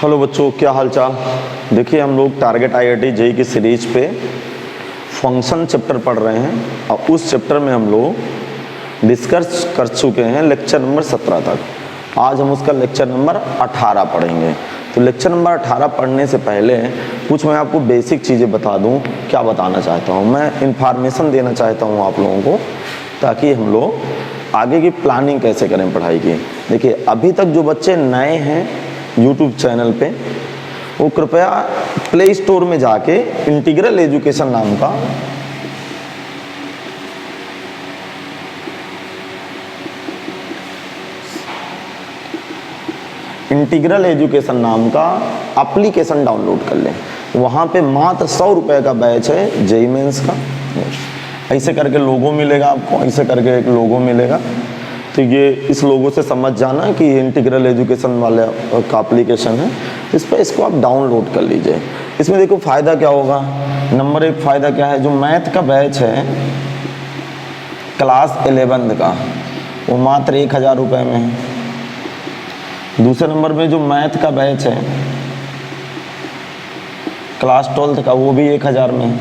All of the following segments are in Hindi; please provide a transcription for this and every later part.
हेलो बच्चों, क्या हाल चाल। देखिए हम लोग टारगेट आईआईटी जेईई की सीरीज पे फंक्शन चैप्टर पढ़ रहे हैं और उस चैप्टर में हम लोग डिस्कस कर चुके हैं लेक्चर नंबर 17 तक। आज हम उसका लेक्चर नंबर 18 पढ़ेंगे। तो लेक्चर नंबर 18 पढ़ने से पहले कुछ मैं आपको बेसिक चीज़ें बता दूं। क्या बताना चाहता हूं, मैं इन्फॉर्मेशन देना चाहता हूं आप लोगों को, ताकि हम लोग आगे की प्लानिंग कैसे करें पढ़ाई की। देखिए अभी तक जो बच्चे नए हैं यूट्यूब चैनल पे, वो कृपया प्ले स्टोर में जाके इंटीग्रल एजुकेशन नाम का एप्लीकेशन डाउनलोड कर लें। वहाँ पे मात्र 100 रुपये का बैच है जेईई मेंस का। ऐसे करके लोगो मिलेगा आपको, ऐसे करके एक लोगो मिलेगा। तो ये इस लोगो से समझ जाना कि इंटीग्रल एजुकेशन वाले का एप्लीकेशन है। इस पर इसको आप डाउनलोड कर लीजिए। इसमें देखो फ़ायदा क्या होगा। नंबर 1 फ़ायदा क्या है, जो मैथ का बैच है क्लास 11 का, वो मात्र 1000 रुपये में है। दूसरे नंबर में जो मैथ का बैच है क्लास 12 का, वो भी 1000 में है।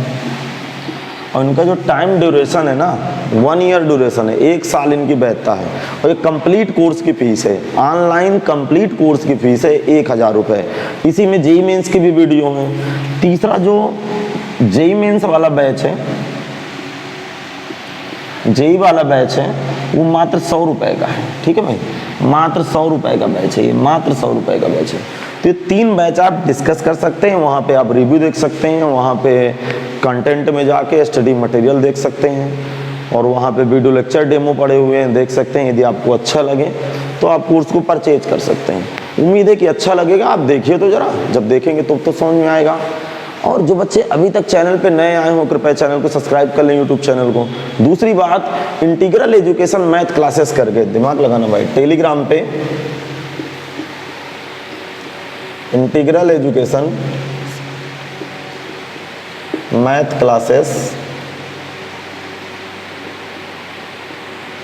और इनका जो टाइम ड्यूरेशन है ना, 1 ईयर ड्यूरेशन है, 1 साल इनकी वैधता है। और ये कंप्लीट कोर्स की फीस है, ऑनलाइन कंप्लीट कोर्स की फीस है 1000 रुपये। इसी में जेईई मेंस की भी वीडियो है। तीसरा जो जेईई मेंस वाला बैच है, जेईई वाला बैच है, वो मात्र 100 रुपये का है। ठीक है भाई, मात्र 100 रुपये का बैच है, ये मात्र 100 रुपये का बैच है। तो ये 3 बैच आप डिस्कस कर सकते हैं। वहाँ पे आप रिव्यू देख सकते हैं, वहाँ पे कंटेंट में जाके स्टडी मटेरियल देख सकते हैं, और वहाँ पे वीडियो लेक्चर डेमो पड़े हुए हैं, देख सकते हैं। यदि आपको अच्छा लगे तो आप कोर्स को परचेज कर सकते हैं। उम्मीद है कि अच्छा लगेगा। आप देखिए तो ज़रा, जब देखेंगे तो समझ में आएगा। और जो बच्चे अभी तक चैनल पे नए आए हों, कृपया चैनल को सब्सक्राइब कर लें, यूट्यूब चैनल को। दूसरी बात, इंटीग्रल एजुकेशन मैथ क्लासेस करके दिमाग लगाना भाई, टेलीग्राम पे इंटीग्रल एजुकेशन मैथ क्लासेस,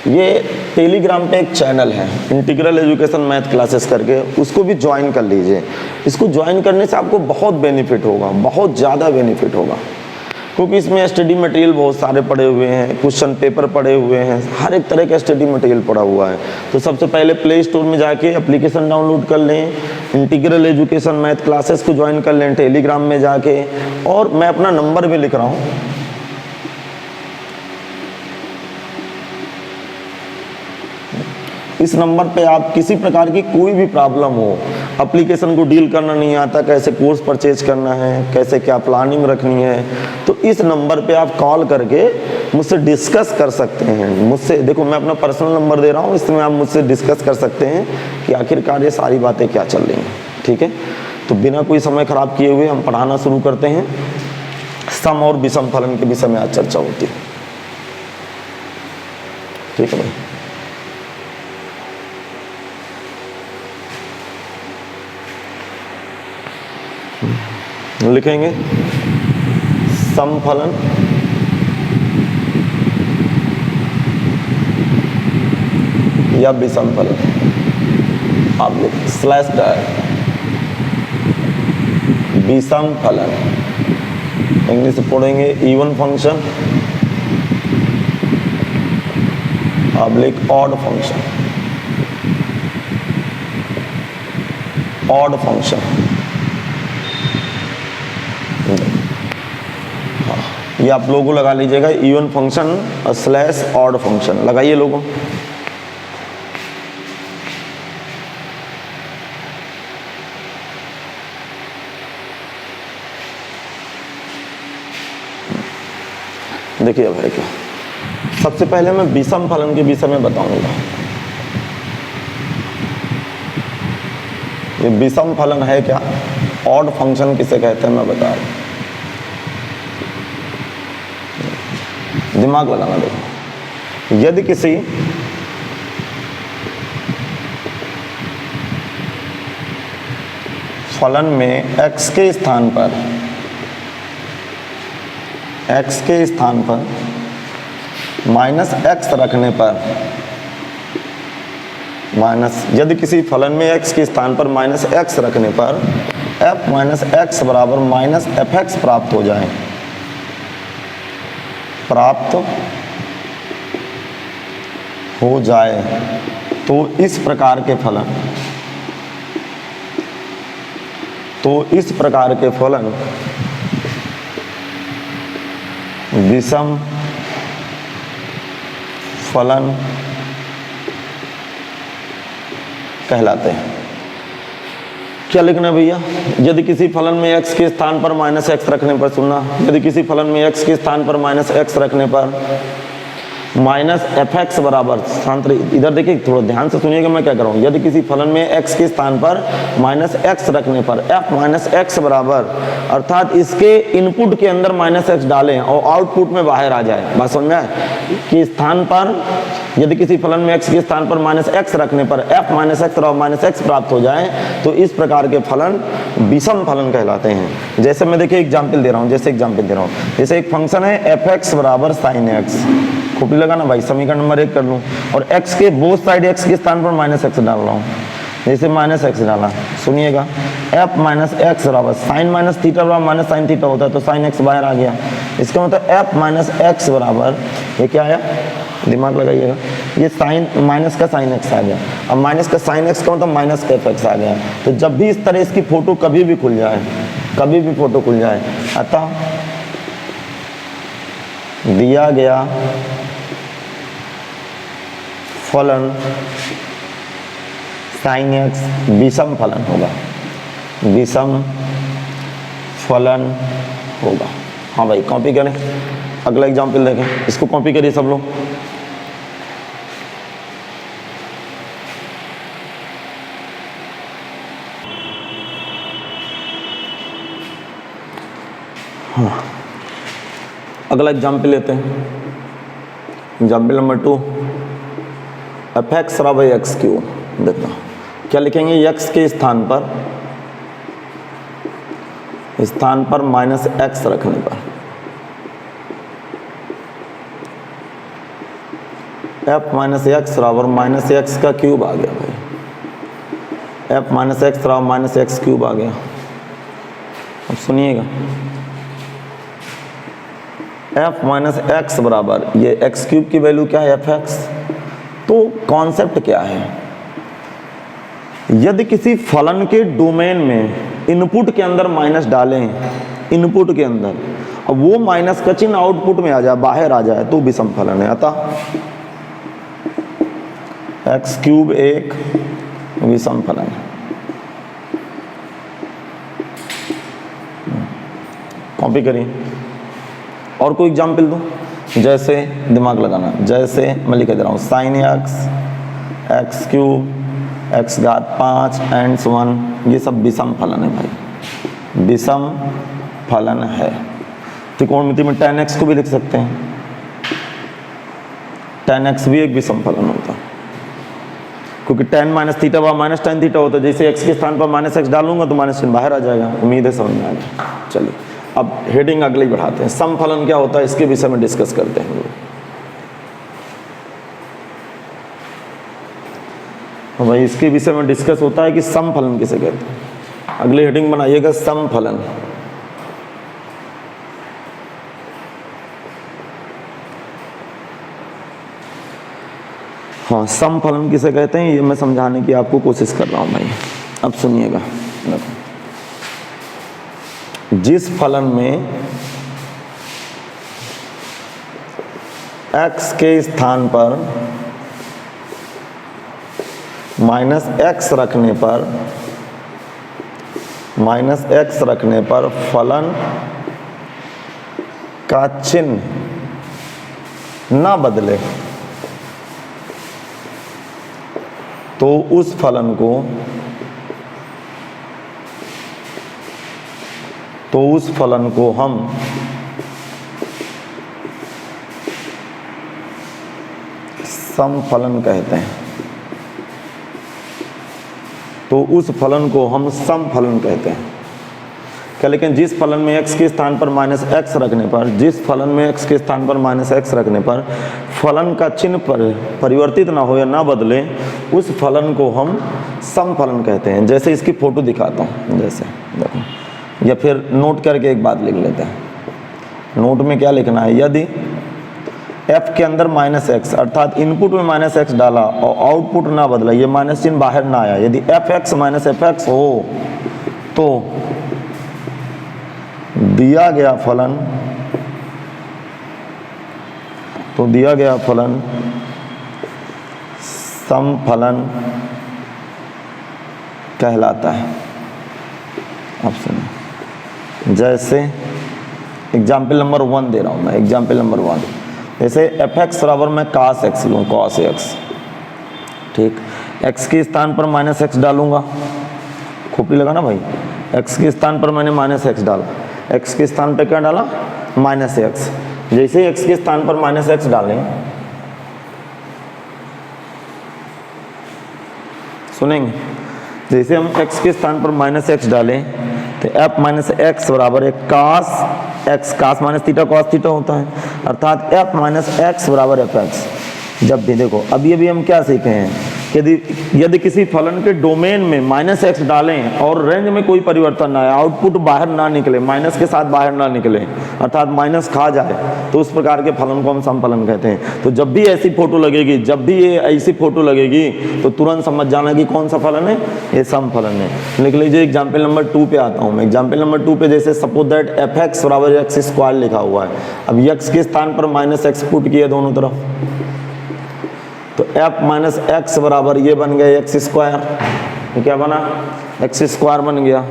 ये टेलीग्राम पे एक चैनल है इंटीग्रल एजुकेशन मैथ क्लासेस करके, उसको भी ज्वाइन कर लीजिए। इसको ज्वाइन करने से आपको बहुत बेनिफिट होगा, बहुत ज़्यादा बेनिफिट होगा, क्योंकि इसमें स्टडी मटेरियल बहुत सारे पड़े हुए हैं, क्वेश्चन पेपर पड़े हुए हैं, हर एक तरह का स्टडी मटेरियल पड़ा हुआ है। तो सबसे पहले प्ले स्टोर में जाके एप्लीकेशन डाउनलोड कर लें, इंटीग्रल एजुकेशन मैथ क्लासेस को ज्वाइन कर लें टेलीग्राम में जाके। और मैं अपना नंबर भी लिख रहा हूँ, इस नंबर पे आप किसी प्रकार की कोई भी प्रॉब्लम हो, एप्लीकेशन को डील करना नहीं आता, कैसे कोर्स परचेज करना है, कैसे क्या प्लानिंग रखनी है, तो इस नंबर पे आप कॉल करके मुझसे डिस्कस कर सकते हैं। मुझसे देखो, मैं अपना पर्सनल नंबर दे रहा हूँ, इसमें आप मुझसे डिस्कस कर सकते हैं कि आखिरकार ये सारी बातें क्या चल रही हैं। ठीक है, तो बिना कोई समय खराब किए हुए हम पढ़ाना शुरू करते हैं। सम और विषम फलन के विषय में आज चर्चा होती है। ठीक है भाई, लिखेंगे समफलन या विषम फलन। आप लिख स्लैश डायर विषम फलन, इंग्लिश में पढ़ेंगे इवन फंक्शन, आप लिख ऑड फंक्शन, ऑड फंक्शन। ये आप लोगों लगा लीजिएगा, even function slash odd function लगाइए लोगों। देखिए अब है क्या, सबसे पहले मैं विषम फलन के विषय में बताऊंगा। ये विषम फलन है क्या, ऑड फंक्शन किसे कहते हैं मैं बता रहा हूं। दिमाग लगाना देखो, यदि किसी फलन में x के स्थान पर -x रखने पर माइनस, यदि किसी फलन में x के स्थान पर माइनस एक्स रखने पर f माइनस एक्स बराबर माइनस एफ एक्स प्राप्त हो जाए, प्राप्त हो जाए, तो इस प्रकार के फलन, विषम फलन कहलाते हैं। क्या लिखना है भैया? यदि किसी फलन में x के स्थान पर माइनस एक्स रखने पर, सुनना, यदि किसी फलन में x के स्थान पर माइनस एक्स रखने पर माइनस एफ एक्स बराबर, शांत इधर देखिए, थोड़ा ध्यान से सुनिएगा मैं क्या कर रहा हूँ। यदि किसी फलन में x के स्थान पर माइनस एक्स रखने पर f माइनस एक्स बराबर, अर्थात इसके इनपुट के अंदर माइनस एक्स डालें और आउटपुट में बाहर आ जाए, बात समझ में आए? कि स्थान पर, यदि किसी फलन में x के स्थान पर माइनस एक्स रखने पर f माइनस एक्स और माइनस एक्स प्राप्त हो जाए, तो इस प्रकार के फलन विषम फलन कहलाते हैं। जैसे मैं देखिए एग्जाम्पल दे रहा हूँ, जैसे एक फंक्शन है एफ एक्स बराबर साइन एक्स, खोपड़ी लगा ना भाई, समीकरण नंबर 1 कर लूँ, और x के बोथ साइड x के स्थान पर माइनस एक्स डाल रहा हूँ, जैसे माइनस एक्स डाला, सुनिएगा, f माइनस एक्स बराबर साइन माइनस थीटा बराबर माइनस साइन थीटा होता है, तो साइन एक्स बाहर आ गया, इसका मतलब f माइनस एक्स बराबर, ये क्या आया, दिमाग लगाइएगा, ये साइन माइनस का साइन एक्स आ गया, अब माइनस का साइन एक्स का मतलब माइनस का एफ एक्स आ गया। तो जब भी इस तरह इसकी फोटो कभी भी खुल जाए, अतः दिया गया फलन साइन एक्स विषम फलन होगा, हाँ भाई कॉपी करें, अगला एग्जाम्पल देखें, इसको कॉपी करिए सब लोग। हाँ, अगला एग्जाम्पल लेते हैं, एग्जाम्पल नंबर 2, एफ एक्स बराबर एक्स क्यू। देखना क्या लिखेंगे, x के स्थान पर माइनस एक्स रखने पर f माइनस एक्स बराबर माइनस एक्स का क्यूब आ गया भाई, f माइनस एक्स बराबर माइनस एक्स क्यूब आ गया। अब सुनिएगा, f माइनस एक्स बराबर, ये एक्स क्यूब की वैल्यू क्या है, एफ एक्स। तो कॉन्सेप्ट क्या है, यदि किसी फलन के डोमेन में इनपुट के अंदर माइनस डालें, इनपुट के अंदर, अब वो माइनस का चिन्ह आउटपुट में आ जाए, बाहर आ जाए, तो विषम फलन है। अतः एक्स क्यूब एक विषम फलन है। कॉपी करिए, और कोई एग्जाम्पल दूं, जैसे दिमाग लगाना, जैसे मैं लिख दे रहा हूँ साइन एक्स क्यूब एक्स घात 5 एंड 1, ये सब विषम फलन है भाई, विषम फलन है। त्रिकोणमिति में tan x को भी लिख सकते हैं, tan x भी एक विषम फलन होता है, क्योंकि tan माइनस थीटा व माइनस tan थीटा होता है, जैसे x के स्थान पर माइनस एक्स डालूंगा तो माइनस बाहर आ जाएगा। उम्मीद है समझ में आ गया। चलिए अब हेडिंग अगले ही बढ़ाते हैं, सम फलन क्या होता है इसके विषय में डिस्कस करते हैं। तो भाई इसके विषय में डिस्कस होता है कि सम फलन किसे कहते हैं। अगले हेडिंग बनाइएगा सम फलन। हाँ, सम फलन किसे कहते हैं ये मैं समझाने की आपको कोशिश कर रहा हूं भाई। अब सुनिएगा, जिस फलन में x के स्थान पर माइनस एक्स रखने पर फलन का चिन्ह ना बदले, तो उस फलन को हम सम फलन कहते हैं। तो उस फलन को हम सम फलन कहते हैं। लेकिन जिस फलन में x के स्थान पर माइनस एक्स रखने पर, जिस फलन में x के स्थान पर माइनस एक्स रखने पर फलन का चिन्ह परिवर्तित ना हो या ना बदले, उस फलन को हम सम फलन कहते हैं। जैसे इसकी फोटो दिखाता हूँ, जैसे देखो, या फिर नोट करके एक बात लिख लेते हैं। नोट में क्या लिखना है, यदि f के अंदर माइनस एक्स अर्थात इनपुट में माइनस एक्स डाला और आउटपुट ना बदला, ये माइनस चिन्ह बाहर ना आया, यदि F x minus F x हो तो दिया गया फलन सम फलन कहलाता है। ऑप्शन जैसे एग्जाम्पल नंबर 1 दे रहा हूं मैं, एग्जाम्पल नंबर 1, जैसे एफ एक्स बराबर मैं cos x लूँ, cos x, ठीक, x के स्थान पर माइनस एक्स डालूंगा, खोपड़ी लगा ना भाई, x के स्थान पर मैंने माइनस एक्स डाला, x के स्थान पर क्या डाला, माइनस एक्स। जैसे ही x के स्थान पर माइनस एक्स डालें, सुनेंगे, जैसे हम x के स्थान पर माइनस एक्स डालें तो f माइनस एक्स बराबर है cos x, cos minus theta cos theta होता है, अर्थात f माइनस एक्स बराबर एफ एक्स। जब भी देखो, अभी हम क्या सीखे हैं, यदि किसी फलन के डोमेन में माइनस एक्स डालें और रेंज में कोई परिवर्तन ना आए, आउटपुट बाहर ना निकले, माइनस के साथ बाहर ना निकले, अर्थात माइनस खा जाए, तो उस प्रकार के फलन को हम सम फलन कहते हैं। तो जब भी ऐसी फोटो लगेगी, जब भी ये ऐसी फोटो लगेगी, तो तुरंत समझ जाना कि कौन सा फलन है, ये सम फलन है। लिख लीजिए एग्जाम्पल नंबर 2 पे आता हूँ मैं। एग्जाम्पल नंबर 2 पे जैसे सपोज दैट एफ एक्स बराबर एक्स स्क्वायर लिखा हुआ है। अब एक्स के स्थान पर माइनस एक्स पुट किया दोनों तरफ, तो f माइनस एक्स बराबर ये बन गया एक्स स्क्वायर, ये क्या बना, एक्स स्क्वायर बन गया।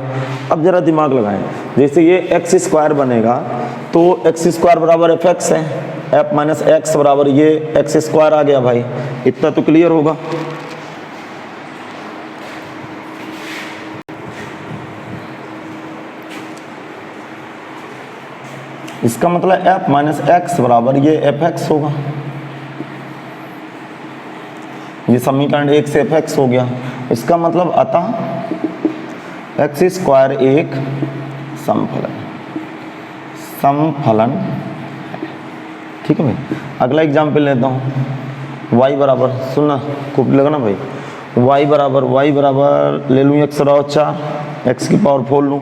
अब जरा दिमाग लगाएं, जैसे ये एक्स स्क्वायर बनेगा तो एक्स स्क्वायर बराबर एफ एक्स है, f माइनस एक्स बराबर ये एक्स स्क्वायर आ गया भाई, इतना तो क्लियर होगा। इसका मतलब f माइनस एक्स बराबर ये एफ एक्स होगा। ये समीकरण 1 से एफ एक्स हो गया। इसका मतलब अतः एक्स स्क्वायर एक समफलन, ठीक है भाई। अगला एग्जाम्पल लेता हूँ, y बराबर, सुनना खूब लगना भाई, y बराबर ले लूँ एक्स रहो 4, एक्स की पावर 4 लूँ,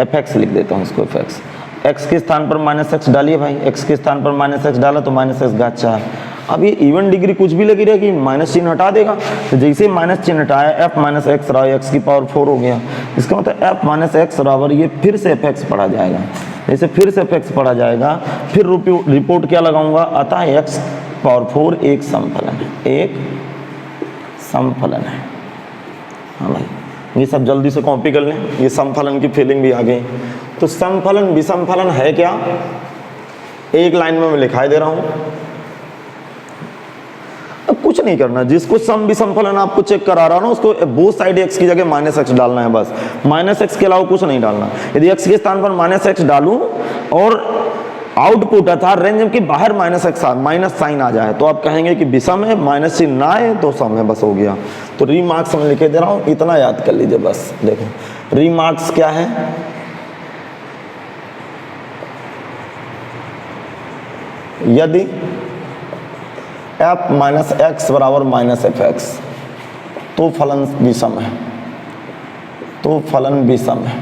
एफ एक्स लिख देता हूँ इसको, एफ एक्स। एक्स के स्थान पर माइनस एक्स डालिए भाई, एक्स के स्थान पर माइनस एक्स डाला तो माइनस एक्स घात 4। अब ये इवन डिग्री कुछ भी लगी रहेगी, माइनस चिन्ह हटा देगा, तो जैसे माइनस चिन्ह हटाया f माइनस एक्स रहा, एक्स की पावर 4 हो गया। इसका मतलब f माइनस एक्स बराबर ये फिर से एफ एक्स पढ़ा जाएगा। जैसे फिर से एफ एक्स पढ़ा जाएगा, फिर रिपोर्ट क्या लगाऊंगा, अतः x पावर 4 एक समफलन है, एक समफलन है। हाँ भाई, ये सब जल्दी से कॉपी कर लें, ये समफलन की फीलिंग भी आ गई। तो समफलन विषमफलन है क्या, एक लाइन में मैं लिखाई दे रहा हूँ। अब कुछ नहीं करना, जिसको सम विषम फलन आपको चेक करा रहा ना, उसको बोथ साइड एक्स की जगह माइनस एक्स डालना है बस, माइनस एक्स के अलावा कुछ नहीं डालना। यदि एक्स के स्थान पर माइनस एक्स डालूं और आउटपुट अर्थात रेंज के बाहर माइनस एक्स माइनस साइन आ जाए, तो आप कहेंगे कि विषम है, माइनस चिन्ह ना आए तो सम है, बस हो गया। तो रीमार्क्स में लिखे दे रहा हूं, इतना याद कर लीजिए बस। देखो रीमार्क्स क्या है, यदि f माइनस एक्स बराबर माइनस एफ एक्स तो फलन विषम है, तो फलन विषम है,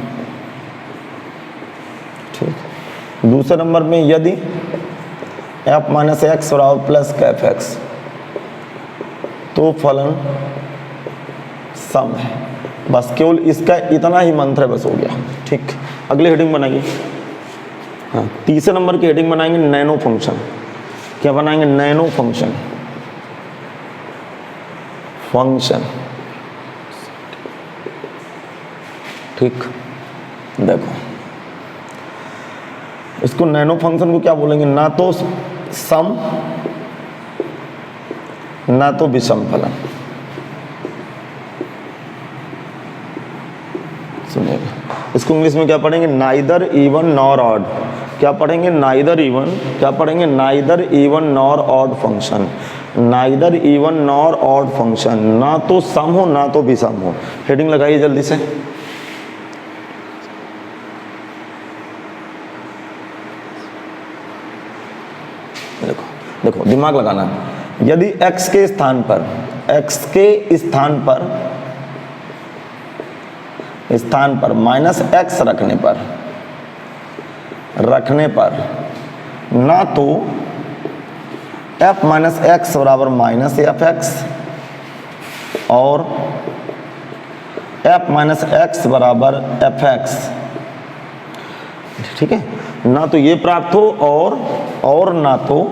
ठीक। दूसरे नंबर में यदि f माइनस एक्स बराबर प्लस कैफ एक्स तो फलन सम है। बस केवल इसका इतना ही मंत्र है, बस हो गया, ठीक। अगली हेडिंग बनाइए। हाँ, तीसरे नंबर की हेडिंग बनाएंगे नैनो फंक्शन। क्या बनाएंगे, नैनो फंक्शन, ठीक। देखो इसको नैनो फंक्शन को क्या बोलेंगे, ना तो सम ना तो विषम फलन। सुनिएगा, इसको इंग्लिश में क्या पढ़ेंगे, नाइदर इवन नॉर ऑड। क्या पढ़ेंगे, नाइदर इवन, क्या पढ़ेंगे, neither even nor odd function, neither even nor odd function, ना तो सम हो ना तो विषम हो। हेडिंग लगाइए जल्दी से। देखो देखो दिमाग लगाना है। यदि x के स्थान पर माइनस एक्स रखने पर ना तो f माइनस एक्स बराबर माइनस एफ एक्स और f माइनस एक्स बराबर एफ एक्स, ठीक है, ना तो ये प्राप्त हो और ना तो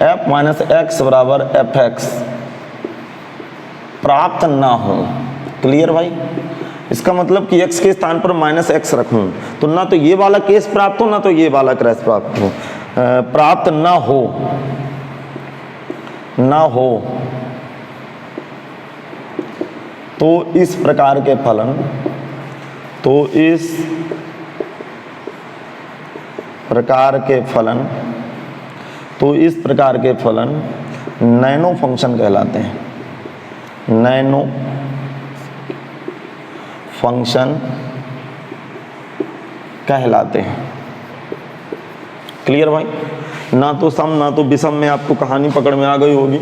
f माइनस एक्स बराबर एफ एक्स प्राप्त ना हो। क्लियर भाई? इसका मतलब कि x के स्थान पर माइनस एक्स रखूं तो ना तो ये वाला केस प्राप्त हो ना तो ये वाला केस प्राप्त ना हो तो इस प्रकार के फलन नैनो फंक्शन कहलाते हैं। नैनो फंक्शन कहलाते हैं। क्लियर भाई? ना तो सम ना तो विषम में आपको कहानी पकड़ में आ गई होगी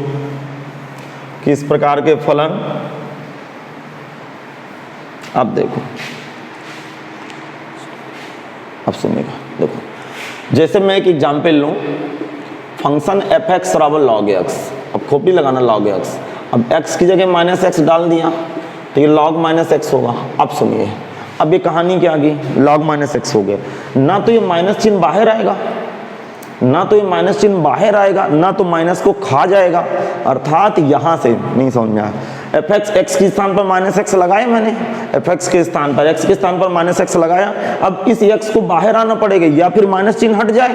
कि इस प्रकार के फलन, अब देखो, अब सुनिएगा, देखो जैसे मैं एक एग्जाम्पल लूं, फंक्शन एफ एक्स बराबर लॉग एक्स, अब खोपड़ी लगाना लॉग एक्स, अब एक्स की जगह माइनस एक्स डाल दिया तो ये लॉग माइनस एक्स होगा। अब सुनिए, अब ये कहानी क्या आ गई, लॉग माइनस एक्स हो गया, ना तो ये माइनस चिन्ह बाहर आएगा, ना तो माइनस को खा जाएगा, अर्थात यहां से नहीं समझ में आया। एफ एक्स एक्स के स्थान पर माइनस एक्स लगाया मैंने, एफ एक्स के स्थान पर माइनस एक्स लगाया, अब इस एक्स को बाहर आना पड़ेगा, या फिर माइनस चिन्ह हट जाए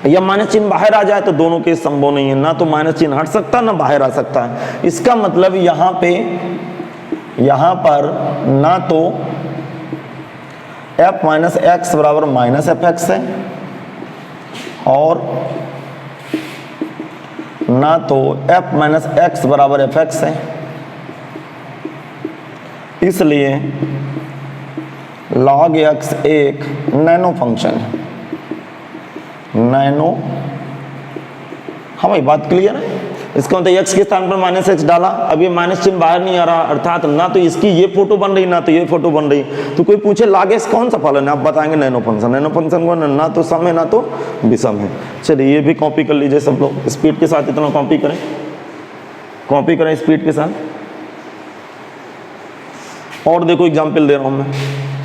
या माइनस चिन्ह बाहर आ जाए, तो दोनों के संभव नहीं है, ना तो माइनस चिन्ह हट सकता ना बाहर आ सकता है। इसका मतलब यहां पर ना तो f माइनस एक्स बराबर माइनस एफ एक्स है और ना तो f माइनस एक्स बराबर एफ एक्स है। इसलिए log x एक नैनो फंक्शन है। नैनो, हाँ भाई बात क्लियर है? इसका मतलब x के स्थान पर माइनस एक्स डाला, अब ये माइनस चिन्ह बाहर नहीं आ रहा, अर्थात ना तो इसकी ये फोटो बन रही ना तो ये फोटो बन रही। तो कोई पूछे log x कौन सा फलन है, आप बताएंगे नैनो फंक्शन को ना तो सम है ना तो विषम है। चलिए ये भी कॉपी कर लीजिए सब लोग, स्पीड के साथ इतना कॉपी करें स्पीड के साथ। और देखो एग्जाम्पल दे रहा हूं मैं,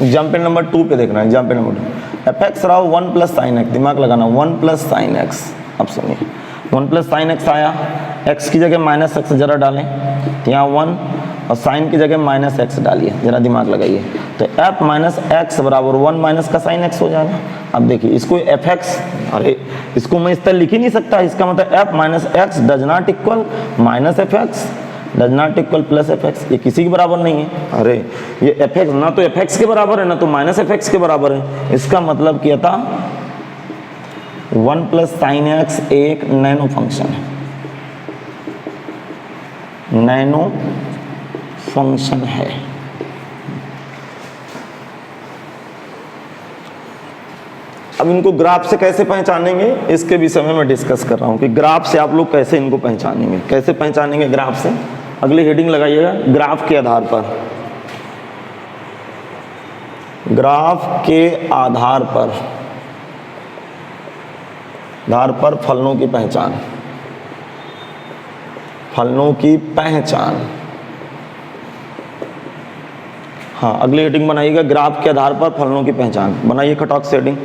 एग्जाम्पल नंबर 2 पे देखना है। एग्जाम्पल नंबर 2, एफ एक्स रहा 1 प्लस साइन एक्स, दिमाग लगाना 1 प्लस साइन एक्स। अब सुनिए 1 प्लस साइन एक्स आया, एक्स की जगह माइनस एक्स जरा डालें, तो यहाँ 1 और साइन की जगह माइनस एक्स डालिए, जरा दिमाग लगाइए, तो एफ माइनस एक्स बराबर 1 माइनस का साइन एक्स हो जाएगा। अब देखिए इसको एफ एक्स, अरे इसको मैं इस तरह लिख ही नहीं सकता, इसका मतलब F minus x does not equal minus F x, does not equal plus F x, ये किसी के बराबर नहीं है। अरे ये एफ एक्स ना तो एफ एक्स के बराबर है ना तो माइनस एफ एक्स के बराबर है। इसका मतलब क्या था, 1 प्लस साइन एक्स एक नैनो फंक्शन है, नैनो फंक्शन है। अब इनको ग्राफ से कैसे पहचानेंगे, इसके विषय में मैं डिस्कस कर रहा हूं कि ग्राफ से आप लोग कैसे इनको पहचानेंगे ग्राफ से। अगली हेडिंग लगाइएगा, ग्राफ के आधार पर फलनों की पहचान। हाँ अगली हेडिंग बनाइएगा, ग्राफ के आधार पर फलनों की पहचान। बनाइए खटॉक से हेडिंग।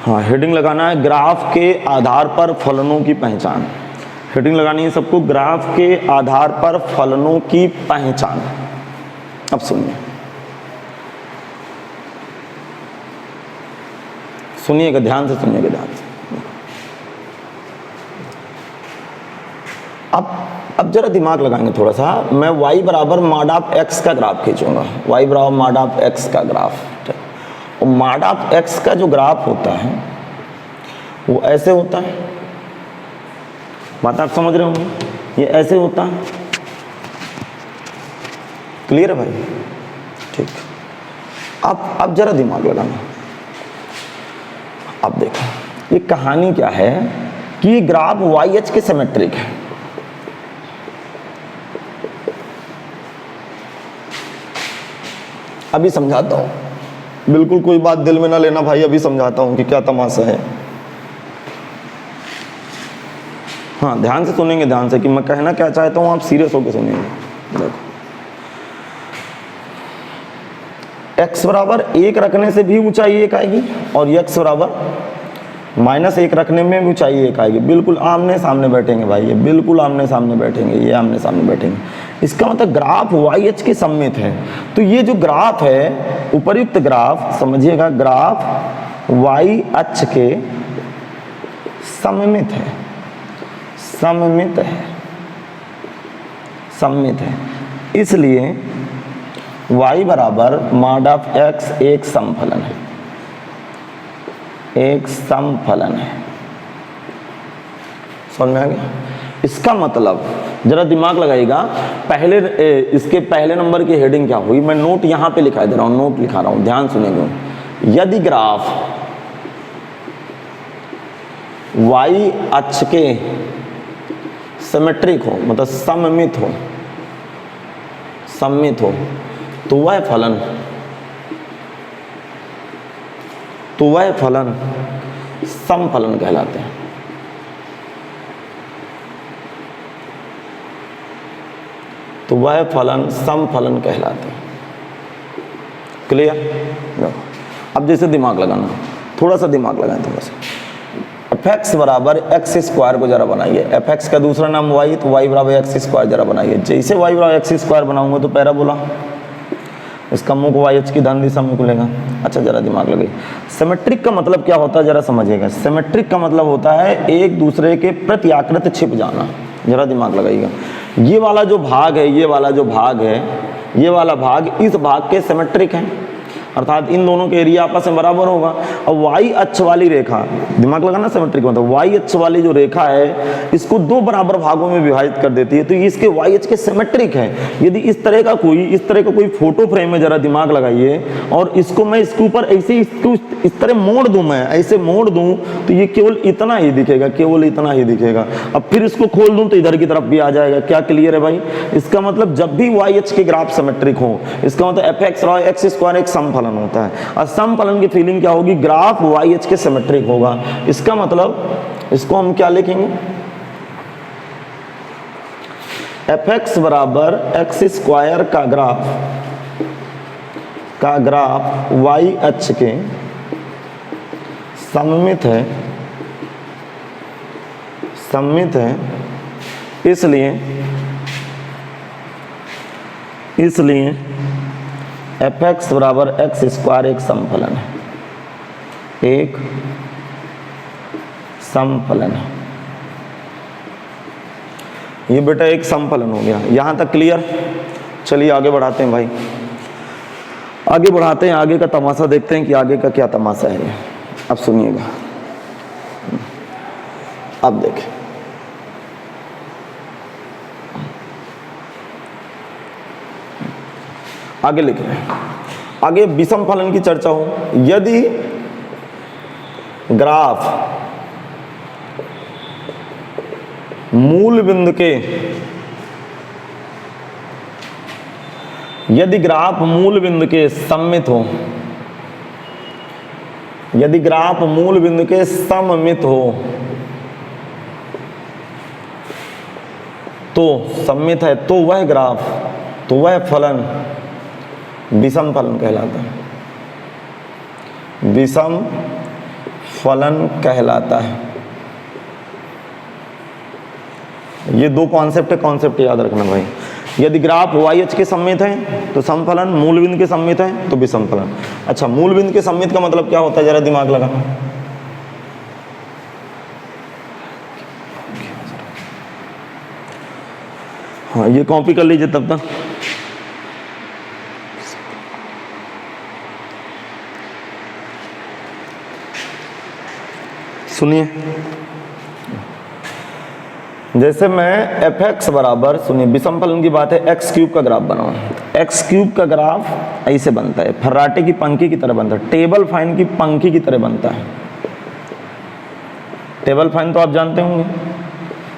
हाँ हेडिंग लगाना है, ग्राफ के आधार पर फलनों की पहचान। हेडिंग लगानी है सबको, ग्राफ के आधार पर फलनों की पहचान। अब सुनिएगा ध्यान से। अब जरा दिमाग लगाएंगे थोड़ा सा। मैं y बराबर मॉड ऑफ x का ग्राफ खींचूंगा, y बराबर मॉड ऑफ x का ग्राफ। और मॉड ऑफ x का जो ग्राफ होता है वो ऐसे होता है, बात आप समझ रहे होंगे, ये ऐसे होता है। क्लियर है भाई? ठीक। अब जरा दिमाग लगाना। अब देखो ये कहानी क्या है कि ये ग्राफ वाई एच के सिमेट्रिक है। अभी समझाता हूं, बिल्कुल कोई बात दिल में ना लेना भाई, अभी समझाता हूं कि क्या तमाशा है। हाँ ध्यान से सुनेंगे, ध्यान से, कि मैं कहना क्या चाहता हूं आप सीरियस होकर सुनेंगे। देखो x बराबर 1 रखने से भी ऊंचाई 1 आएगी और x बराबर -1 रखने में भी ऊंचाई 1 आएगी। बिल्कुल आमने सामने बैठेंगे भाई, ये बिल्कुल आमने सामने बैठेंगे, ये आमने सामने बैठेंगे। इसका मतलब ग्राफ वाई एच के सममित है। तो ये जो ग्राफ है, उपर्युक्त ग्राफ समझिएगा, ग्राफ वाई अक्ष के सममित है, सममित है, सममित है। इसलिए y बराबर मॉड ऑफ x एक समफलन है, एक समफलन है। समझ में आ गया? इसका मतलब जरा दिमाग लगाइएगा, पहले इसके पहले नंबर की हेडिंग क्या हुई, मैं नोट यहां पे लिखा दे रहा हूं, नोट लिखा रहा हूं, ध्यान सुनेंगे। यदि ग्राफ y अक्ष के सिमेट्रिक हो, मतलब सममित हो, सममित हो, तो वह फलन, तो वह फलन समफलन कहलाते हैं। तो वह फलन समफलन कहलाते हैं। क्लियर? अब जैसे दिमाग लगाना, थोड़ा सा दिमाग लगाएं, थोड़ा सा। fx बराबर एक्स स्क्वायर को जरा बनाइए, fx का दूसरा नाम y, तो y बराबर एक्स स्क्वायर जरा बनाइए। जैसे y बराबर एक्स स्क्वायर बनाऊंगा तो पैराबोला, इसका मुख वाई एच की धन दिशा में खुलेगा। अच्छा जरा दिमाग लगाइए। सिमेट्रिक का मतलब क्या होता है जरा समझिएगा। सिमेट्रिक का मतलब होता है एक दूसरे के प्रति आकृत छिप जाना। जरा दिमाग लगाइएगा। ये वाला जो भाग है, ये वाला जो भाग है, ये वाला भाग इस भाग के सिमेट्रिक है, अर्थात इन दोनों के एरिया आपस में बराबर होगा। अब वाई अक्ष वाली रेखा, दिमाग लगाना, सिमेट्रिक मतलब वाई अक्ष वाली जो रेखा है इसको दो बराबर भागों में विभाजित कर देती है, तो ये इसके वाई अक्ष के सिमेट्रिक है। यदि इस तरह का कोई फोटो फ्रेम है, जरा दिमाग लगाइए, और इसको मैं इसके ऊपर ऐसे इसको इस तरह मोड़ दूं, मैं ऐसे मोड़ दूं तो ये केवल इतना ही दिखेगा, केवल इतना ही दिखेगा। अब फिर इसको खोल दूं तो इधर की तरफ भी आ जाएगा। क्या क्लियर है भाई? इसका मतलब जब भी वाई अक्ष के ग्राफ सिमेट्रिक हो, इसका मतलब एफ एक्स और एक्स स्क्वायर एक समफलन होता है। और समफलन की फीलिंग क्या होगी? ग्राफ वाई एच के सिमेट्रिक होगा। इसका मतलब इसको हम क्या लिखेंगे? एफ एक्स बराबर एक्स स्क्वायर का ग्राफ वाई अक्ष के सममित है, सममित है। इसलिए एफ एक्स बराबर एक्स स्क्वायर एक समफलन है, एक समफलन है। ये बेटा एक समफलन हो गया। यहां तक क्लियर? चलिए आगे बढ़ाते हैं भाई, आगे बढ़ाते हैं, आगे का तमाशा देखते हैं कि आगे का क्या तमाशा है। अब सुनिएगा, अब देखें। आगे लिख रहे हैं, आगे विषम फलन की चर्चा हो। यदि ग्राफ मूल बिंदु के, यदि ग्राफ मूल बिंदु के सममित हो, यदि ग्राफ मूल बिंदु के सममित हो, तो सममित है, तो वह ग्राफ, तो वह फलन विषम फलन कहलाता है, विषम फलन कहलाता है। ये दो कॉन्सेप्ट याद रखना भाई। यदि ग्राफ वाई एच के सममित है तो समफलन, मूल बिंदु के सममित है तो विषम फलन। अच्छा, मूल बिंदु के सममित का मतलब क्या होता है? जरा दिमाग लगाना। हाँ, ये कॉपी कर लीजिए तब तक। सुनिए, जैसे मैं एफ एक्स बराबर, सुनिए विषम फलन की बात है, एक्स क्यूब का ग्राफ बनाऊं। एक्स क्यूब का ग्राफ ऐसे बनता है, फर्राटे की पंखी की तरह बनता है, टेबल फैन की पंखी की तरह बनता है। टेबल फैन तो आप जानते होंगे,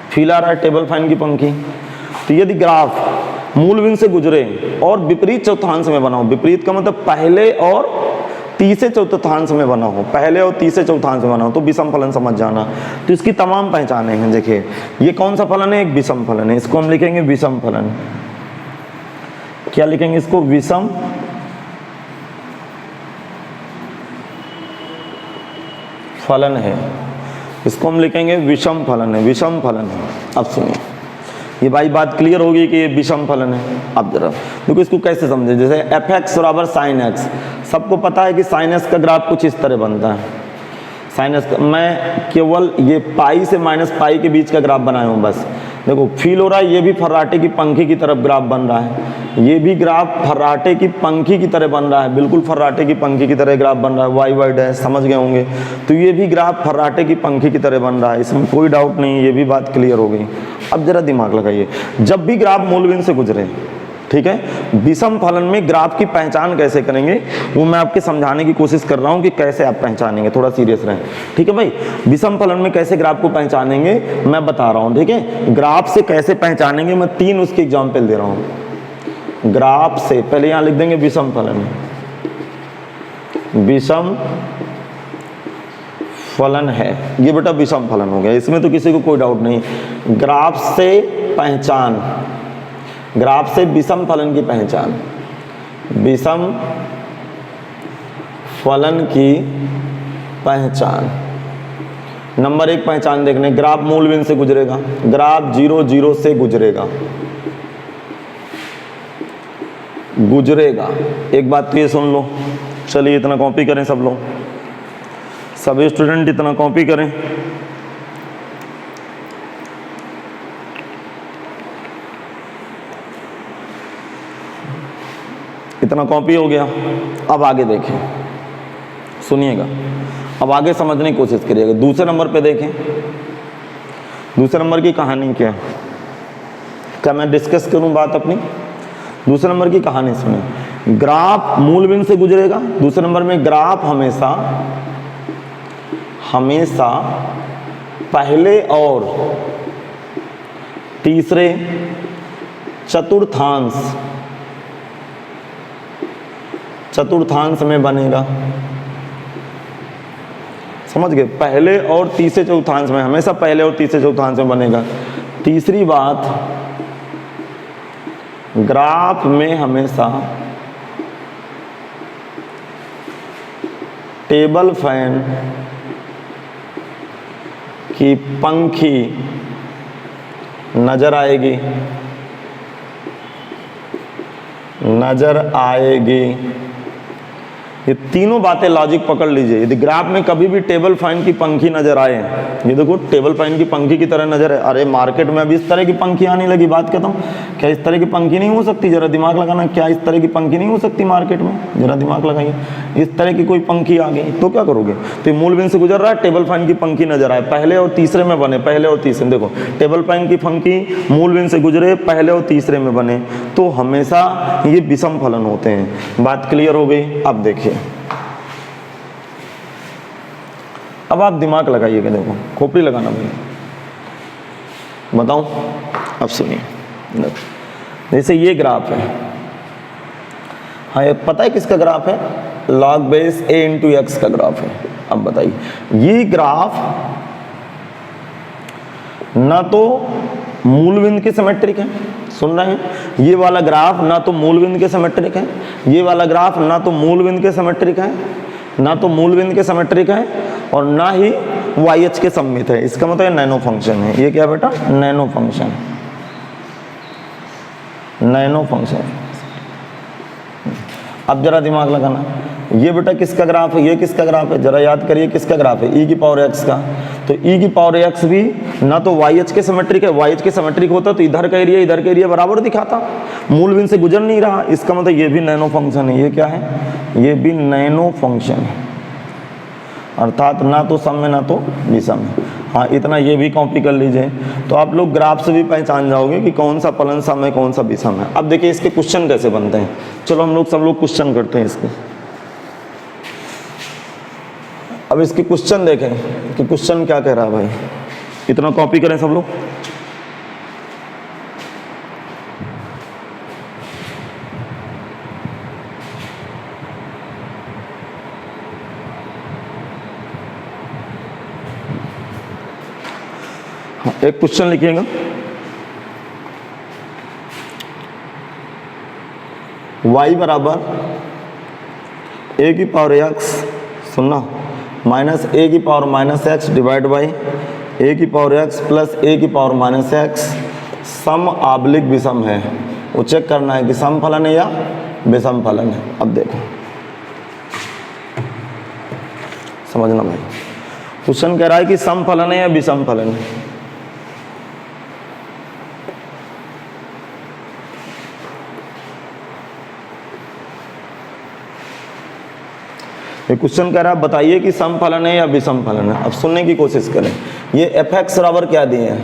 फील आ रहा है टेबल फैन की पंखी। तो यदि ग्राफ मूल बिंदु से गुजरे और विपरीत चौथांश में बना हो, विपरीत का मतलब पहले और तीसरे चौथांश में बना हो, पहले और तीसरे चौथांश में बना हो, तो विषम फलन समझ जाना। तो इसकी तमाम पहचाने हैं। देखिए ये कौन सा फलन है, एक विषम फलन है, इसको हम लिखेंगे विषम फलन। क्या लिखेंगे इसको, विषम फलन है, इसको हम लिखेंगे विषम फलन है, विषम फलन है। अब सुनिए, ये भाई बात क्लियर होगी कि ये विषम फलन है। अब जरा देखो इसको कैसे समझे, जैसे एफ एक्स बराबर साइन एक्स, सबको पता है कि साइन एक्स का ग्राफ कुछ इस तरह बनता है। साइन एक्स मैं केवल ये पाई से माइनस पाई के बीच का ग्राफ बनाया हूँ बस। देखो फील हो रहा है, ये भी फर्राटे की पंखी की तरफ ग्राफ बन रहा है, ये भी ग्राफ फर्राटे की पंखी की तरह बन रहा है, बिल्कुल फर्राटे की पंखी की तरह ग्राफ बन रहा है, वाई वाई डैश, समझ गए होंगे। तो ये भी ग्राफ फर्राटे की पंखी की तरह बन रहा है, इसमें कोई डाउट नहीं, ये भी बात क्लियर हो गई। अब जरा दिमाग लगाइए, जब भी ग्राफ मूल बिंदु से गुजरे, ठीक है, विषम फलन में ग्राफ की पहचान कैसे करेंगे वो मैं आपके समझाने की कोशिश कर रहा हूं कि कैसे आप पहचानेंगे, थोड़ा सीरियस रहें, ठीक है भाई। विषम फलन में कैसे ग्राफ को पहचानेंगे मैं बता रहा हूं, ठीक है। ग्राफ से कैसे पहचानेंगे, मैं 3 उसके एग्जाम्पल दे रहा हूं। ग्राफ से पहले यहां लिख देंगे विषम फलन, विषम फलन है, ये बेटा विषम फलन हो गया, इसमें तो किसी को कोई डाउट नहीं। ग्राफ से पहचान, ग्राफ से विषम फलन की पहचान, विषम फलन की पहचान। नंबर 1 पहचान देखने, ग्राफ मूल बिंदु से गुजरेगा, ग्राफ 0 0 से गुजरेगा, गुजरेगा। एक बात तो ये सुन लो, चलिए इतना कॉपी करें सब लोग, सभी स्टूडेंट इतना कॉपी करें। इतना कॉपी हो गया, अब आगे देखें, सुनिएगा, अब आगे समझने की कोशिश करिएगा। दूसरे नंबर पे देखें, दूसरे नंबर की कहानी क्या, क्या मैं डिस्कस करूं बात अपनी। दूसरे नंबर की कहानी सुनिए, ग्राफ मूल बिंदु से गुजरेगा। दूसरे नंबर में ग्राफ हमेशा हमेशा पहले और तीसरे चतुर्थांश में बनेगा, समझ गए, पहले और तीसरे चौथांश में, हमेशा पहले और तीसरे चौथांश में बनेगा। तीसरी बात, ग्राफ में हमेशा टेबल फैन की पंखी नजर आएगी, नजर आएगी। ये तीनों बातें लॉजिक पकड़ लीजिए। यदि ग्राफ में कभी भी टेबल फैन की पंखी नजर आए, ये देखो टेबल फैन की पंखी की तरह नजर है, अरे मार्केट में अभी इस तरह की पंखी आने लगी, बात खत्म। क्या इस तरह की पंखी नहीं हो सकती, जरा दिमाग लगाना, क्या इस तरह की पंखी नहीं हो सकती मार्केट में, जरा दिमाग लगाइए। इस तरह की कोई पंखी आ गई तो क्या करोगे। तो मूल बिंदु से गुजर रहा है, टेबल फैन की पंखी नजर आए, पहले और तीसरे में बने, पहले और तीसरे, देखो टेबल फैन की पंखी मूल बिंदु से गुजरे, पहले और तीसरे में बने, तो हमेशा ये विषम फलन होते हैं। बात क्लियर हो गई। अब देखिए, अब आप दिमाग लगाइएगा, देखो खोपड़ी लगाना भाई, बताऊं। अब सुनिए, जैसे ये ग्राफ है, हाँ ये पता है किसका ग्राफ है, log base a into x का ग्राफ है। अब बताइए, ये ग्राफ ना तो मूल बिंदु के सिमेट्रिक है, सुन रहे हैं, ये वाला ग्राफ ना तो मूल बिंदु के सिमेट्रिक है, ये वाला ग्राफ ना तो मूल बिंदु के सिमेट्रिक है, ना तो मूल बिंदु के सिमेट्रिक है, और ना ही YH के सममित है। इसका मतलब नैनो फंक्शन है। ये क्या बेटा, नैनो फंक्शन, नैनो फंक्शन। अब जरा दिमाग लगाना, ये बेटा किसका ग्राफ है, ये किसका ग्राफ है, जरा याद करिए किसका ग्राफ है, e की पावर x का। तो e की पावर x भी ना तो YH के सिमेट्रिक है, YH के सिमेट्रिक होता तो इधर का एरिया इधर का एरिया बराबर दिखाता, मूल बिंदु से गुजर नहीं रहा, इसका मतलब ये भी नैनो फंक्शन है। ये क्या है, ये भी नैनो फंक्शन है, अर्थात ना तो सम में ना तो विषम में। हाँ इतना ये भी कॉपी कर लीजिए। तो आप लोग ग्राफ से भी पहचान जाओगे कि कौन सा फलन सम है कौन सा विषम है। अब देखिए इसके क्वेश्चन कैसे बनते हैं। चलो हम लोग सब लोग क्वेश्चन करते हैं इसके। अब इसके क्वेश्चन देखें कि क्वेश्चन क्या कह रहा है भाई। इतना कॉपी करें सब लोग। एक क्वेश्चन लिखिएगा, y बराबर a की पावर x, सुनना, माइनस a की power minus x divide by a की पावर x प्लस a की पावर माइनस x सम आब्लिक विषम है। वो चेक करना है कि सम फलन है या विषम फलन है। अब देखो समझना भाई, क्वेश्चन कह रहा है कि सम फलन है या विषम फलन है। ये क्वेश्चन कह रहा है बताइए कि सम फलन है या विषम फलन है। अब सुनने की कोशिश करें। ये एफ एक्स बराबर क्या दिए हैं,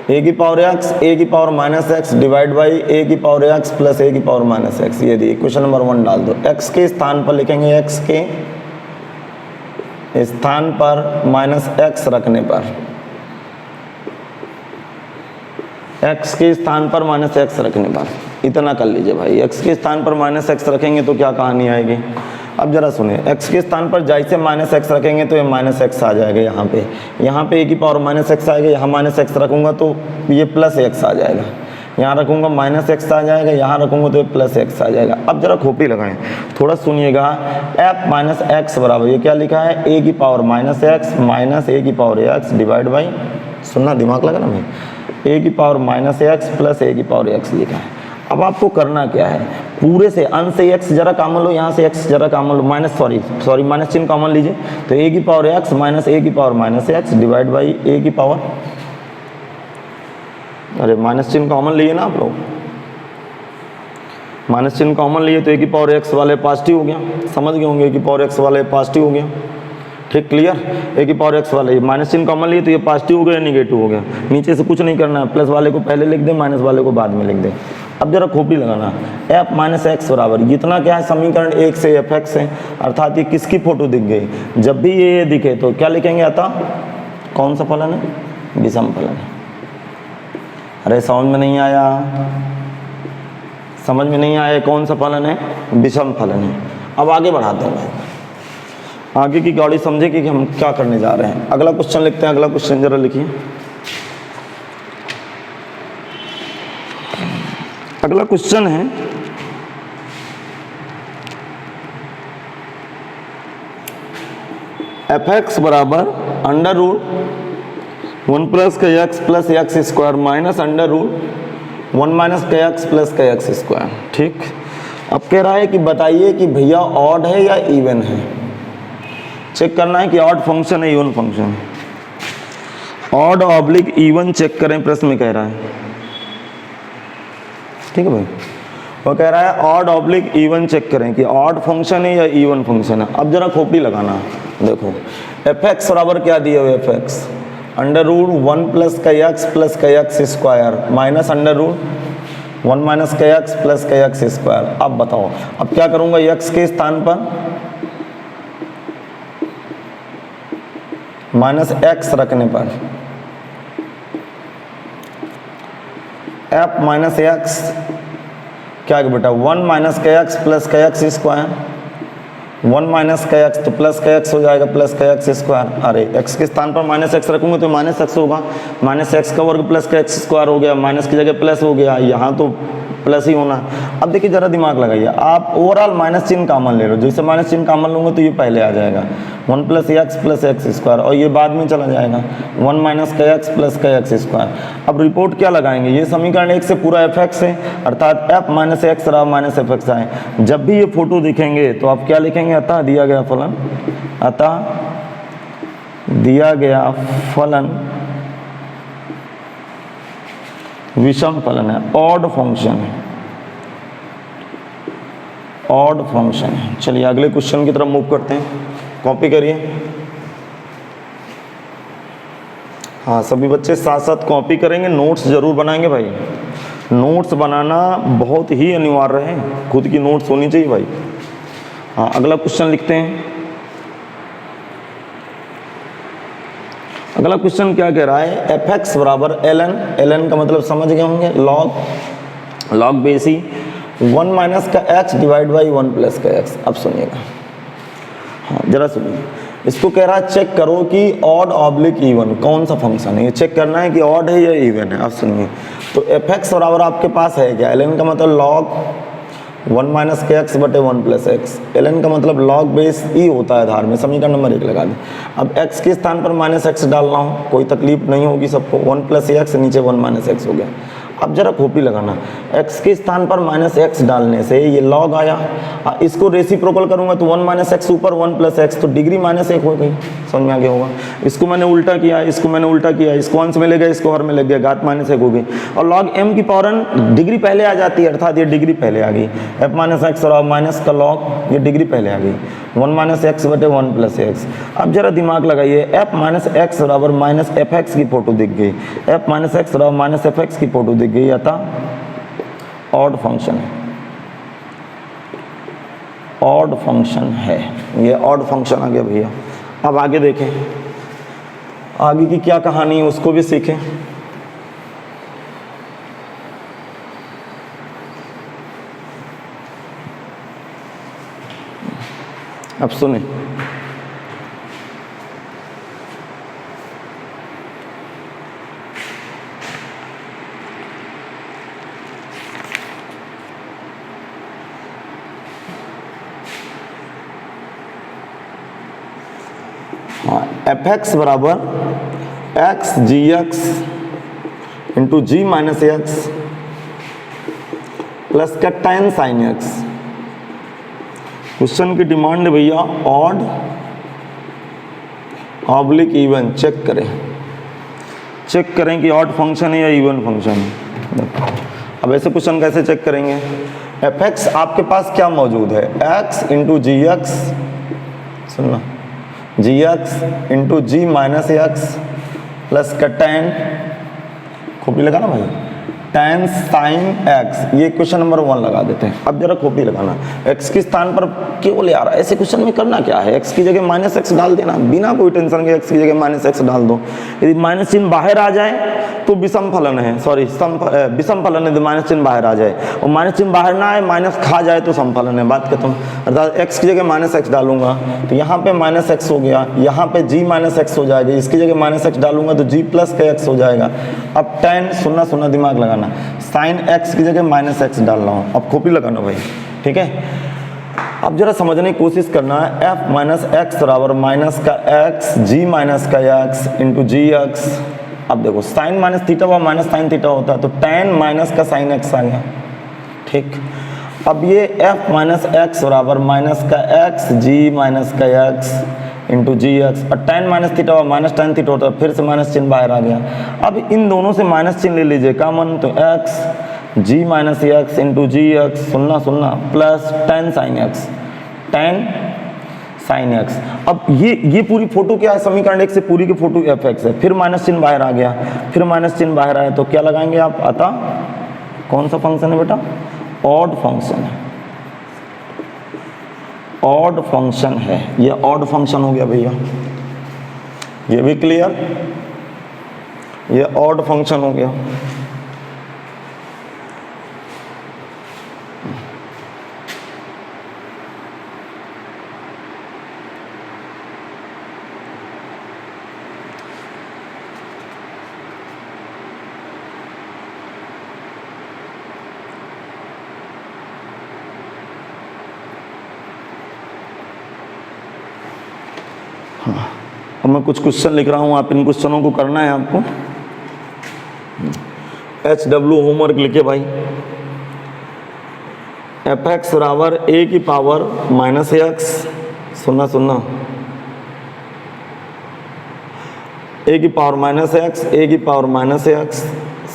ए की पावर एक्स, ए की power minus x divide by A की पावर एक्स प्लस ए की पावर माइनस एक्स, ये दिए। क्वेश्चन नंबर 1 डाल दो। एक्स के स्थान पर लिखेंगे, एक्स के स्थान पर माइनस एक्स रखने पर, एक्स के स्थान पर माइनस एक्स रखने पर, इतना कर लीजिए भाई। एक्स के स्थान पर माइनस एक्स रखेंगे तो क्या कहानी आएगी। अब जरा सुनिए, x के स्थान पर जैसे माइनस एक्स रखेंगे तो ये माइनस एक्स आ जाएगा यहाँ पे a की पावर माइनस एक्स आएगा। यहाँ माइनस एक्स रखूँगा तो ये प्लस एक्स आ जाएगा। यहाँ रखूँगा माइनस एक्स आ जाएगा, यहाँ रखूँगा तो ये प्लस एक्स आ जाएगा। अब जरा खोपड़ी लगाएं, थोड़ा सुनिएगा। f माइनस एक्स बराबर ये क्या लिखा है, a की power minus x minus a की पावर एक्स डिवाइड बाई, सुनना दिमाग लगा ना भाई, a की power minus x plus a की पावर एक्स लिखा है। अब आपको करना क्या है, पूरे से अंश से x जरा कॉमन लो, यहाँ से x जरा कॉमन लो, माइनस सॉरी माइनस चिन्ह कॉमन लीजिए। तो a की पावर x माइनस a की power minus x divide by a की पावर, अरे माइनस चिन्ह कॉमन लिए ना आप लोग, माइनस चिन्ह कॉमन लिए तो a की पावर x वाले पॉजिटिव हो गया। समझ गए होंगे, a की पावर x वाले पॉजिटिव हो गया। ठीक, क्लियर। a की पावर x वाले माइनस चिन्ह कॉमन लिए तो ये पॉजिटिव हो गया, निगेटिव हो गया। नीचे से कुछ नहीं करना है, प्लस वाले को पहले लिख दे, माइनस वाले को बाद में लिख दे। अब जरा खोपड़ी लगाना, f माइनस एक्स बराबर इतना क्या है, समीकरण 1 से एफ एक्स है, अर्थात ये किसकी फोटो दिख गई। जब भी ये दिखे तो क्या लिखेंगे, अतः कौन सा फलन है, विषम फलन है। अरे समझ में नहीं आया, समझ में नहीं आया, कौन सा फलन है, विषम फलन है। अब आगे बढ़ाते हैं, आगे की गाड़ी समझे कि हम क्या करने जा रहे हैं। अगला क्वेश्चन लिखते हैं। अगला क्वेश्चन जरा लिखिए। अगला क्वेश्चन है, एफ एक्स बराबर अंडर रूट 1 प्लस का x plus x square minus under root 1 minus का एक्स प्लस का एक्स स्क्वायर। ठीक, अब कह रहा है कि बताइए कि भैया ऑड है या इवन है। चेक करना है कि ऑड फंक्शन है इवन फंक्शन है। ऑड ऑब्लिक इवन चेक करें, प्रश्न में कह रहा है। ठीक है भाई, वो कह रहा है ऑड ऑब्लिक इवन चेक करें कि ऑड फंक्शन है या इवन फंक्शन है। अब जरा खोपड़ी लगाना, देखो एफ एक्स बराबर क्या दिए हुए, f x under root 1 plus का x square minus under root 1 minus का एक्स प्लस का एक्स स्क्वायर। अब बताओ, अब क्या करूंगा, एक्स के स्थान पर माइनस एक्स रखने पर एफ माइनस एक्स क्या है बेटा, 1 माइनस का एक्स प्लस का एक्स स्क्वायर, 1 माइनस का एक्स तो प्लस का एक्स हो जाएगा, प्लस का एक्स स्क्वायर। अरे एक्स के स्थान पर माइनस एक्स रखूंगा तो माइनस एक्स होगा, माइनस एक्स का वर्ग प्लस का एक्स स्क्वायर हो गया, माइनस की जगह प्लस हो गया, यहाँ तो प्लस ही होना। अब देखिए जरा दिमाग लगाइए, आप ओवरऑल माइनस चिन्ह कॉमन ले लो, जैसे माइनस चिन्ह कॉमन लूंगा तो ये पहले आ जाएगा 1 प्लस एक्स स्क्वायर, और ये बाद में चला जाएगा 1 माइनस का एक्स प्लस का एक्स स्क्वायर। अब रिपोर्ट क्या लगाएंगे, ये समीकरण 1 से पूरा एफ एक्स है, अर्थात एफ माइनस एक्स रहा माइनस एफ एक्स आए। जब भी ये फोटो दिखेंगे तो आप क्या लिखेंगे, अतः दिया गया फलन, अतः दिया गया फलन विषम फलन है, ऑड फंक्शन है, ऑड फंक्शन है। चलिए अगले क्वेश्चन की तरफ मूव करते हैं, कॉपी करिए। हाँ, सभी बच्चे साथ साथ कॉपी करेंगे, नोट्स जरूर बनाएंगे भाई। नोट्स बनाना बहुत ही अनिवार्य है, खुद की नोट्स होनी चाहिए भाई। हाँ, अगला क्वेश्चन लिखते हैं। अगला क्वेश्चन क्या कह रहा है, एफ एक्स बराबर एल एन, एल एन का मतलब समझ गए होंगे, लॉग बेसी 1 माइनस का एक्स डिवाइड बाई 1 प्लस का एक्स। अब सुनिएगा, हाँ जरा सुनिए, इसको कह रहा है चेक करो कि ऑड ऑब्लिक इवन कौन सा फंक्शन है, ये चेक करना है कि ऑड है या इवन है। अब सुनिए, तो एफ एक्स बराबर आपके पास है क्या, एल एन का मतलब लॉग 1 माइनस के एक्स बटे 1 प्लस एक्स, एल एन का मतलब लॉग बेस ई होता है धार में, समीकरण नंबर 1 लगा दें। अब एक्स के स्थान पर माइनस एक्स डालना हो, कोई तकलीफ नहीं होगी सबको, 1 प्लस एक्स नीचे 1 माइनस एक्स हो गया। अब जरा कॉपी लगाना, x के स्थान पर माइनस एक्स डालने से ये लॉग आया, इसको रेसिप्रोकल करूंगा तो 1 माइनस एक्स ऊपर 1 प्लस एक्स, तो डिग्री माइनस 1 हो गई, समझ में आ गया होगा। इसको मैंने उल्टा किया, इसको मैंने उल्टा किया, इसको अंश में ले गया, इसको हर में लग गया, घात माइनस 1 हो गई। और लॉग m की पावर n डिग्री पहले आ जाती है, अर्थात ये डिग्री पहले आ गई, f माइनस एक्स और माइनस का लॉग ये डिग्री पहले आ गई, 1 माइनस एक्स बटे 1 प्लस एक्स। अब जरा दिमाग लगाइए, f माइनस एक्स बराबर माइनस एफ एक्स की फोटो दिख गई, f माइनस एक्स बराबर माइनस एफ एक्स की फोटो दिख गई, अतः ऑड फंक्शन है, ऑड फंक्शन है, ये ऑड फंक्शन आ गया भैया। अब आगे देखें, आगे की क्या कहानी है उसको भी सीखें। अब सुने, एफ एक्स बराबर एक्स जी एक्स इंटू जी माइनस एक्स प्लस का टेन साइन एक्स। क्वेश्चन की डिमांड है भैया ऑड ऑब्लिक इवन, चेक करें कि ऑड फंक्शन है या इवन फंक्शन है। अब ऐसे क्वेश्चन कैसे चेक करेंगे, एफ एक्स आपके पास क्या मौजूद है, एक्स इंटू जी एक्स, सुनना, जी एक्स इंटू जी माइनस एक्स प्लस का टेन, खोपड़ी लगाना भाई, टेन साइन एक्स, ये क्वेश्चन नंबर 1 लगा देते हैं। अब जरा खोपड़ी लगाना, एक्स के स्थान पर केवल आ रहा है, ऐसे क्वेश्चन में करना क्या है, एक्स की जगह माइनस एक्स डाल देना, बिना कोई टेंशन के एक्स की जगह माइनस एक्स डाल दो। यदि माइनस चिन्ह बाहर आ जाए तो विषम फलन है, सॉरी विषम फलन है, यदि माइनस चिन्ह बाहर आ जाए, और माइनस चिन्ह बाहर ना आए, माइनस खा जाए तो समफलन है, बात खत्म। अर्थात एक्स की जगह माइनस एक्स डालूंगा तो यहाँ पे माइनस एक्स हो गया, यहाँ पे जी माइनस एक्स हो जाएगा, इसकी जगह माइनस एक्स डालूंगा तो जी प्लस का एक्स हो जाएगा। अब टेन, सुनना दिमाग लगाना, साइन एक्स की जगह माइनस एक्स डाल रहा हूँ, अब कॉपी लगाना भाई, ठीक है। अब जरा समझने की कोशिश करना है, एफ माइनस एक्स बराबर माइनस का एक्स जी माइनस का एक्स इंटू जी एक्स। अब देखो साइन माइनस थीटा व माइनस साइन थीटा होता है, तो टेन माइनस का साइन एक्स आ गया, ठीक। अब ये एफ माइनस एक्स बराबर माइनस का एक्स जी माइनस का एक्स इंटू जी एक्स, और टेन माइनस थीटा व माइनस टेन थीटा होता है, फिर से माइनस चिन्ह बाहर आ गया। अब इन दोनों से माइनस चिन्ह ले लीजिए कॉमन, तो एक्स जी माइनस एक्स इंटू जी एक्स, सुनना plus ten sine x, ten sine x. अब ये पूरी फोटो क्या है, समीकरण 1 से पूरी की फोटो एफ एक्स है, फिर माइनस चिन्ह बाहर आ गया, फिर माइनस चिन्ह बाहर आया, तो क्या लगाएंगे आप, अतः कौन सा फंक्शन है बेटा, ऑड फंक्शन है, ऑड फंक्शन है, ये ऑड फंक्शन हो गया भैया, ये भी क्लियर, ये ऑड फंक्शन हो गया। अब मैं कुछ क्वेश्चन लिख रहा हूँ, आप इन क्वेश्चनों को करना है आपको। HW होमवर्क लिखे भाई, एफ एक्स बराबर ए की पावर माइनस एक्स, सुनना ए की पावर माइनस एक्स, ए की power minus x,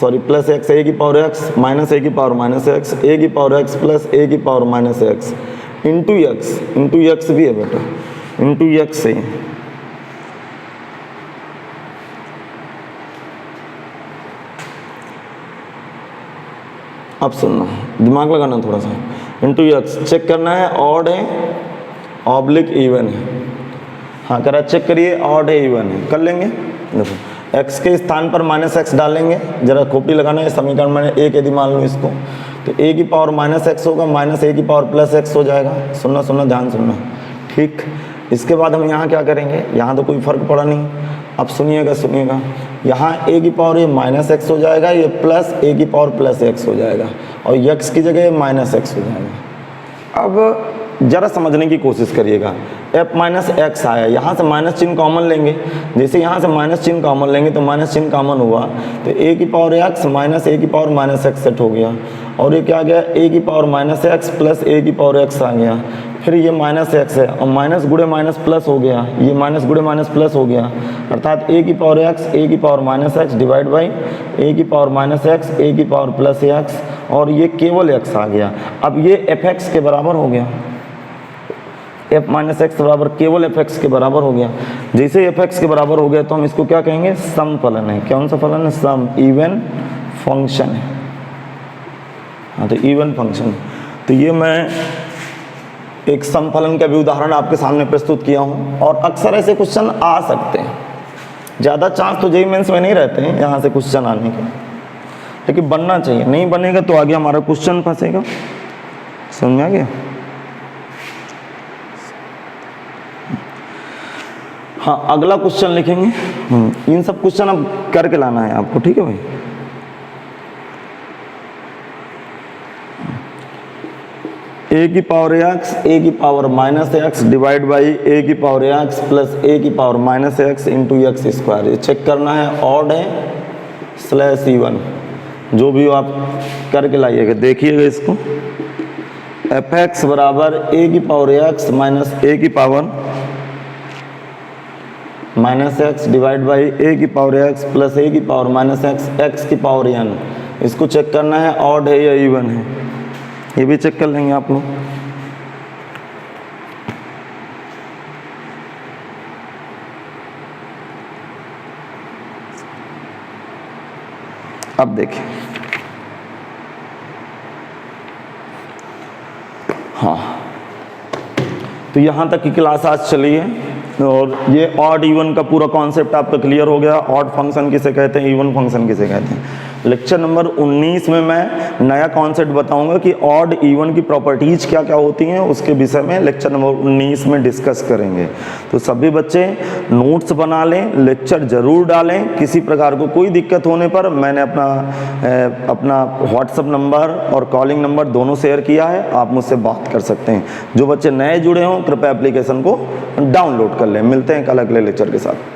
sorry plus x, A की पावर एक्स माइनस ए की पावर माइनस एक्स, ए की पावर एक्स प्लस ए की power minus x into x भी है बेटा, इंटू एक्स से अब सुनना, दिमाग लगाना थोड़ा सा, इंटू एक्स चेक करना है ऑड है ऑब्लिक इवन है। हाँ करा, चेक करिए ऑड है इवन है, कर लेंगे। देखो एक्स के स्थान पर माइनस एक्स डालेंगे, जरा खोपड़ी लगाना है समीकरण, मैंने एक यदि मान लूँ इसको तो ए की पावर माइनस एक्स होगा, माइनस ए की पावर प्लस एक्स हो जाएगा। सुनना सुनना ध्यान सुनना, ठीक। इसके बाद हम यहाँ क्या करेंगे, यहाँ तो कोई फर्क पड़ा नहीं, अब सुनिएगा सुनिएगा, यहाँ ए की पावर ये माइनस एक्स हो जाएगा, ये प्लस ए की पावर प्लस एक्स हो जाएगा, और एक्स की जगह माइनस एक्स हो जाएगा। अब जरा समझने की कोशिश करिएगा, एफ माइनस एक्स आया, यहाँ से माइनस चिन्ह कॉमन लेंगे, जैसे यहाँ से माइनस चिन्ह कॉमन लेंगे तो माइनस चिन्ह कॉमन हुआ तो ए की पावर एक्स माइनस ए की पावर माइनस एक्स सेट हो गया, और ये क्या गया, ए की power minus x plus A की पावर एक्स आ गया। फिर ये माइनस एक्स है और माइनस गुणे माइनस प्लस हो गया, ये माइनस गुणे माइनस प्लस हो गया, अर्थात ए की पावर एक्स ए की power minus x divide by A की पावर माइनस एक्स ए की पावर प्लस एक्स, और ये केवल एक्स आ गया। अब ये एफ एक्स के बराबर हो गया, एफ माइनस एक्स बराबर केवल एफ एक्स के बराबर हो गया। जैसे एफ एक्स के बराबर हो गया तो हम इसको क्या कहेंगे, सम फलन है। कौन सा फलन है, सम, इवन फंक्शन है। हाँ तो इवन फंक्शन, तो ये मैं एक सम फलन का भी उदाहरण आपके सामने प्रस्तुत किया हूँ, और अक्सर ऐसे क्वेश्चन आ सकते हैं, ज़्यादा चांस तो जेईई मेंस में नहीं रहते हैं यहाँ से क्वेश्चन आने के, लेकिन बनना चाहिए, नहीं बनेगा तो आगे हमारा क्वेश्चन फंसेगा। समझ में आ गया। हाँ अगला क्वेश्चन लिखेंगे, इन सब क्वेश्चन अब करके लाना है आपको, ठीक है भाई। ए की पावर एक्स ए की power minus x divide by A की पावर एक्स प्लस ए की power minus x into x square, ये चेक करना है ऑड है स्लैश इवन, जो भी हो आप करके लाइएगा। देखिएगा इसको, एफ एक्स बराबर ए की पावर एक्स माइनस ए की power minus x divide by A की पावर एक्स प्लस ए की पावर माइनस एक्स एक्स की पावर एन, इसको चेक करना है ऑड है या इवन है, ये भी चेक कर लेंगे आप लोग। अब देखिए, हाँ तो यहाँ तक की क्लास आज चली है, और ये ऑड इवन का पूरा कॉन्सेप्ट आपका क्लियर हो गया। ऑड फंक्शन किसे कहते हैं, इवन फंक्शन किसे कहते हैं। लेक्चर नंबर 19 में मैं नया कॉन्सेप्ट बताऊंगा कि ऑड इवन की प्रॉपर्टीज क्या क्या होती हैं, उसके विषय में लेक्चर नंबर 19 में डिस्कस करेंगे। तो सभी बच्चे नोट्स बना लें, लेक्चर जरूर डालें। किसी प्रकार को कोई दिक्कत होने पर मैंने अपना व्हाट्सएप नंबर और कॉलिंग नंबर दोनों शेयर किया है, आप मुझसे बात कर सकते हैं। जो बच्चे नए जुड़े हों कृपया एप्लीकेशन को डाउनलोड कर लें। मिलते हैं कल अगले लेक्चर के साथ।